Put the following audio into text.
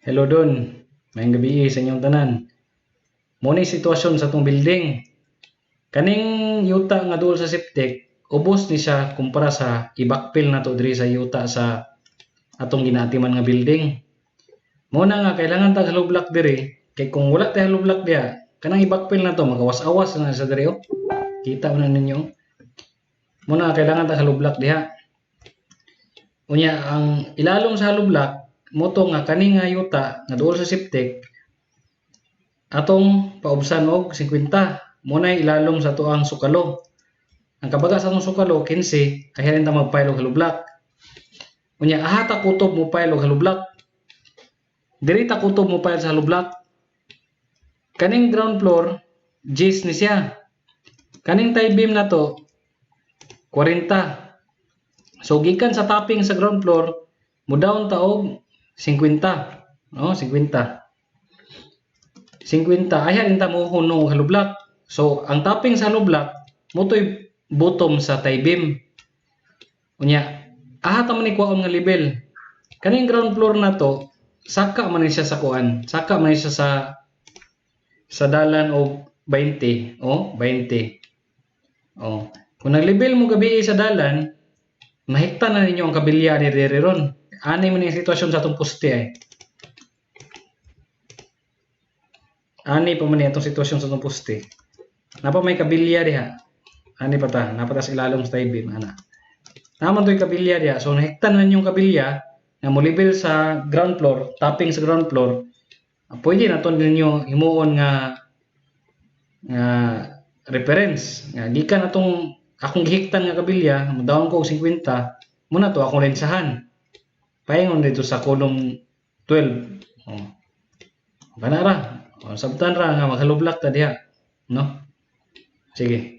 Hello Don, mayong gabi sa inyong tanan. Muna sitwasyon sa itong building. Kaning yuta nga duol sa septic, ubos ni siya kumpara sa i-backfill na to diri sa yuta sa atong ginatiman nga building. Muna nga kailangan tag hollow block diri, kay kung wala tay hollow block diha, kanang i-backfill na to magawas-awas na sa diri oh. Kita mo na ninyo. Muna kailangan tag hollow block diha. Unya ang ilalom sa hollow block moto nga kani nga yuta nga duol sa septic atong paubsan og 50 muna ilalom sa tuang sukalo. Ang kabaga sa atong sukalo 15 kaya rin ta magpile og hollow block. Unya aha ta kutob mo pile og hollow block. Diri ta kutob mo pile sa hollow block. Kaning ground floor Gs ni siya. Kaning tie beam na to 40. So gikan sa topping sa ground floor mo down ta og 50. No, 50. 50 ayan inta mo hunong hollow block. So ang topping sa hollow block motoy bottom sa tie beam. Unya aha ta man ni kuwaon nga level. Kaning ground floor na to saka man ni siya sa kuan. Saka man ni siya sa dalan og 20. Oh, 20. Oh. Kung nag-level mo gabi sa dalan, mahikta na ninyo ang kabilya ni diri ron. Ani man yung sitwasyon sa atong poste ay. Ani pa man itong sitwasyon sa atong poste. Napa may kabilya diha. Ani pa ta, napa ta sa ilalom sa tie beam ana. Naman to'y kabilya diha. So nahiktan na yung kabilya nga mo level sa ground floor, topping sa ground floor. Pwede na to ninyo himuon nga reference. Nga gikan atong akong gihiktan nga kabilya, mo daon ko og 50, muna to akong lensahan. Paingon dito sa column 12. Oh. Kana ra. Oh, sabtan ra nga mag-hollow block ta diha, no? Sige.